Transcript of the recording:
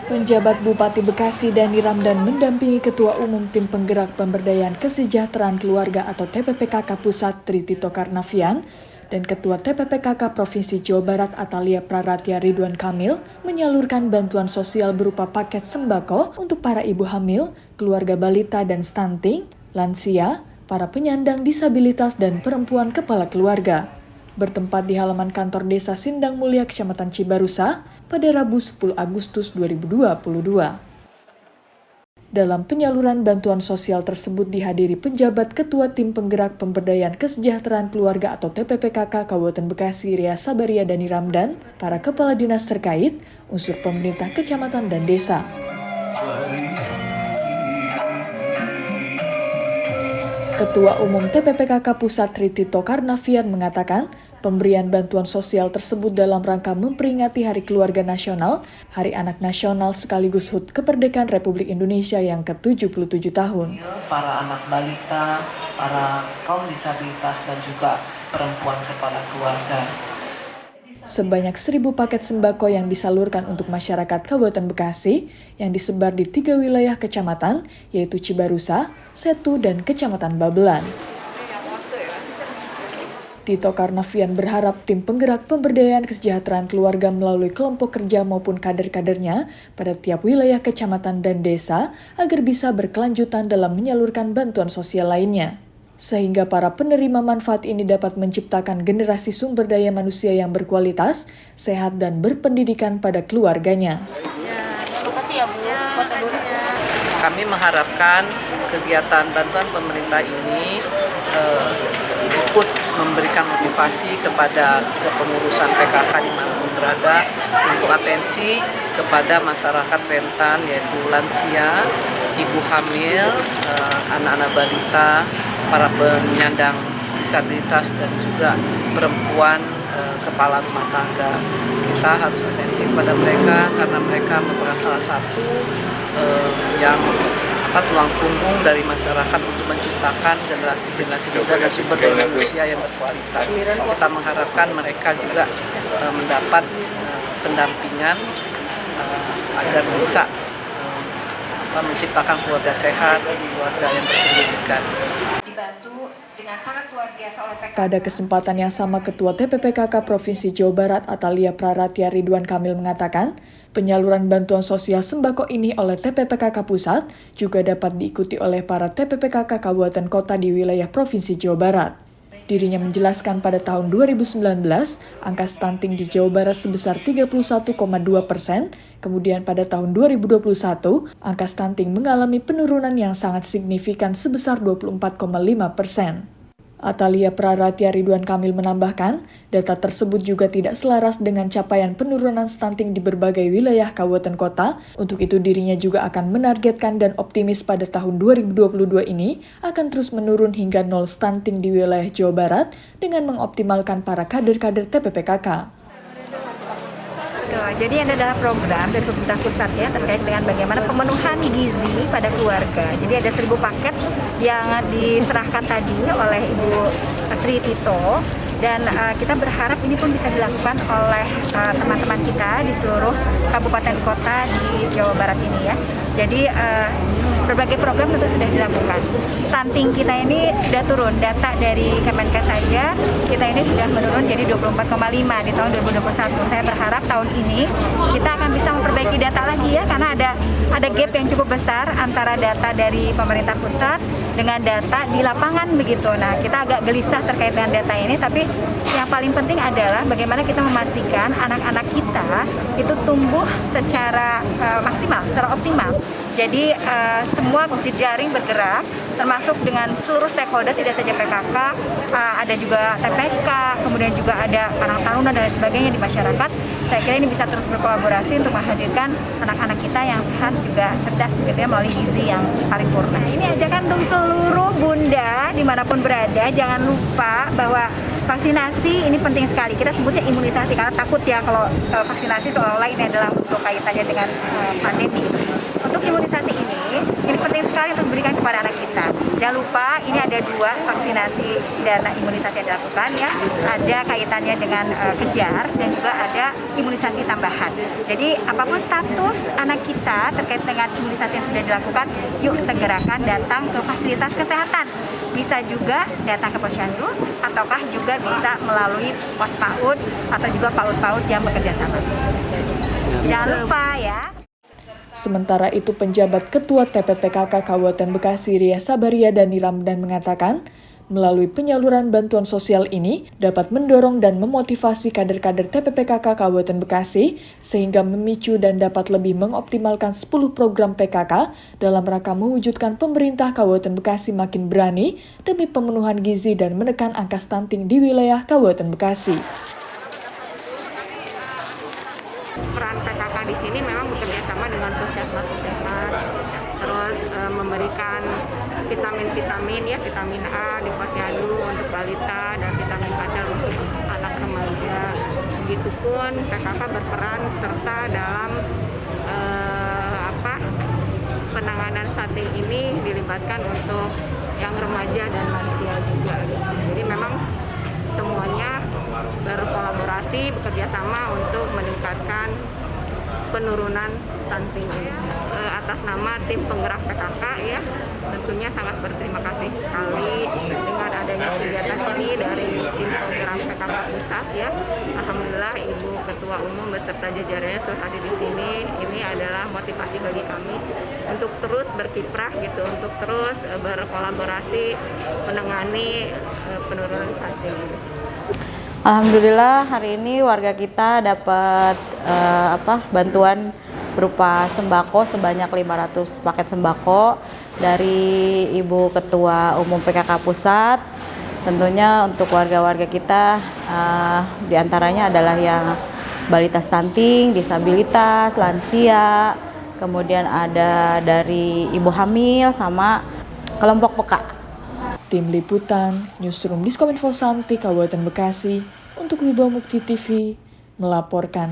Penjabat Bupati Bekasi Dani Ramdan mendampingi Ketua Umum Tim Penggerak Pemberdayaan Kesejahteraan Keluarga atau TPPKK Pusat Tri Tito Karnavian dan Ketua TPPKK Provinsi Jawa Barat Atalia Praratya Ridwan Kamil menyalurkan bantuan sosial berupa paket sembako untuk para ibu hamil, keluarga balita dan stunting, lansia, para penyandang disabilitas dan perempuan kepala keluarga. Bertempat di halaman kantor Desa Sindang Mulia, Kecamatan Cibarusa, pada Rabu 10 Agustus 2022. Dalam penyaluran bantuan sosial tersebut dihadiri penjabat Ketua Tim Penggerak Pemberdayaan Kesejahteraan Keluarga atau TPPKK Kabupaten Bekasi Ria Sabaria Dani Ramdan, para kepala dinas terkait, unsur pemerintah kecamatan dan desa. Ketua Umum TPPKK Pusat Tri Tito Karnavian mengatakan, pemberian bantuan sosial tersebut dalam rangka memperingati Hari Keluarga Nasional, Hari Anak Nasional sekaligus HUT Kemerdekaan Republik Indonesia yang ke-77 tahun. Para anak balita, para kaum disabilitas dan juga perempuan kepala keluarga. Sebanyak 1.000 paket sembako yang disalurkan untuk masyarakat Kabupaten Bekasi yang disebar di 3 wilayah kecamatan, yaitu Cibarusa, Setu, dan Kecamatan Babelan. Tito Karnavian berharap tim penggerak pemberdayaan kesejahteraan keluarga melalui kelompok kerja maupun kader-kadernya pada tiap wilayah kecamatan dan desa agar bisa berkelanjutan dalam menyalurkan bantuan sosial lainnya. Sehingga para penerima manfaat ini dapat menciptakan generasi sumber daya manusia yang berkualitas, sehat, dan berpendidikan pada keluarganya. Terima kasih ya Bu. Kami mengharapkan kegiatan bantuan pemerintah ini ikut memberikan motivasi kepada kepengurusan PKK dimanapun berada untuk atensi kepada masyarakat rentan yaitu lansia, ibu hamil, anak-anak balita, para penyandang disabilitas dan juga perempuan kepala rumah tangga. Kita harus atensi kepada mereka karena mereka merupakan salah satu yang tulang punggung dari masyarakat untuk menciptakan generasi muda dan sumber daya manusia yang berkualitas. Kita mengharapkan mereka juga mendapat pendampingan agar bisa menciptakan keluarga sehat, keluarga yang berpendidikan. Pada kesempatan yang sama, Ketua TPPKK Provinsi Jawa Barat Atalia Praratya Ridwan Kamil mengatakan, penyaluran bantuan sosial sembako ini oleh TPPKK Pusat juga dapat diikuti oleh para TPPKK Kabupaten Kota di wilayah Provinsi Jawa Barat. Dirinya menjelaskan pada tahun 2019, angka stunting di Jawa Barat sebesar 31,2%, kemudian pada tahun 2021, angka stunting mengalami penurunan yang sangat signifikan sebesar 24,5%. Atalia Praratya Ridwan Kamil menambahkan, data tersebut juga tidak selaras dengan capaian penurunan stunting di berbagai wilayah kabupaten kota. Untuk itu dirinya juga akan menargetkan dan optimis pada tahun 2022 ini akan terus menurun hingga 0 stunting di wilayah Jawa Barat dengan mengoptimalkan para kader-kader TPPKK. Jadi ini adalah program dari pemerintah pusat ya terkait dengan bagaimana pemenuhan gizi pada keluarga. Jadi ada 1.000 paket yang diserahkan tadi oleh Ibu Tri Tito dan kita berharap ini pun bisa dilakukan oleh teman-teman kita di seluruh kabupaten kota di Jawa Barat ini ya. Jadi berbagai program tentu sudah dilakukan. Stunting kita ini sudah turun, data dari Kemenkes saja kita ini sudah menurun jadi 24,5 di tahun 2021. Saya berharap tahun ini kita akan bisa memperbaiki data lagi ya, karena ada gap yang cukup besar antara data dari pemerintah pusat dengan data di lapangan begitu. Nah, kita agak gelisah terkait dengan data ini, tapi yang paling penting adalah bagaimana kita memastikan anak-anak kita itu tumbuh secara maksimal, secara optimal. Jadi semua jejaring bergerak, termasuk dengan seluruh stakeholder, tidak saja PKK, ada juga TPK, kemudian juga ada Karang Taruna dan lain sebagainya di masyarakat. Saya kira ini bisa terus berkolaborasi untuk menghadirkan anak-anak kita yang sehat juga cerdas gitu ya, melalui gizi yang paripurna. Ini ajakan untuk seluruh bunda dimanapun berada, jangan lupa bahwa vaksinasi ini penting sekali. Kita sebutnya imunisasi karena takut ya kalau vaksinasi seolah-olah ini adalah untuk kaitannya dengan pandemi. Untuk imunisasi ini Ini penting sekali untuk diberikan kepada anak kita. Jangan lupa ini ada 2 vaksinasi dan imunisasi yang dilakukan ya. Ada kaitannya dengan kejar dan juga ada imunisasi tambahan. Jadi apapun status anak kita terkait dengan imunisasi yang sudah dilakukan, yuk segerakan datang ke fasilitas kesehatan. Bisa juga datang ke posyandu ataukah juga bisa melalui pos PAUD atau juga PAUD-PAUD yang bekerja sama. Jangan lupa ya. Sementara itu, penjabat Ketua TPPKK Kabupaten Bekasi Ria Sabaria Dani Ramdan mengatakan, melalui penyaluran bantuan sosial ini dapat mendorong dan memotivasi kader-kader TPPKK Kabupaten Bekasi sehingga memicu dan dapat lebih mengoptimalkan 10 program PKK dalam rangka mewujudkan pemerintah Kabupaten Bekasi makin berani demi pemenuhan gizi dan menekan angka stunting di wilayah Kabupaten Bekasi. Peran PKK di sini memang bekerja sama dengan puskesmas, terus memberikan vitamin-vitamin ya, vitamin A di posyandu untuk balita dan vitamin kadar untuk anak remaja. Begitupun PKK berperan serta dalam penanganan stunting ini dilibatkan untuk yang remaja dan lansia juga. Jadi memang semuanya berkolaborasi, bekerja sama untuk meningkatkan penurunan stunting ini. Atas nama tim penggerak PKK ya, tentunya sangat berterima kasih sekali dengan adanya kegiatan ini dari tim penggerak PKK pusat ya. Alhamdulillah Ibu Ketua Umum beserta jajarannya sudah hadir di sini. Ini adalah motivasi bagi kami untuk terus berkiprah gitu, untuk terus berkolaborasi menangani penurunan stunting ini. Alhamdulillah hari ini warga kita dapat bantuan berupa sembako sebanyak 500 paket sembako dari Ibu Ketua Umum PKK Pusat. Tentunya untuk warga-warga kita diantaranya adalah yang balita stunting, disabilitas, lansia, kemudian ada dari ibu hamil sama kelompok peka. Tim Liputan, Newsroom Diskominfo Santi, Kabupaten Bekasi, untuk Wibawa Mukti TV, melaporkan.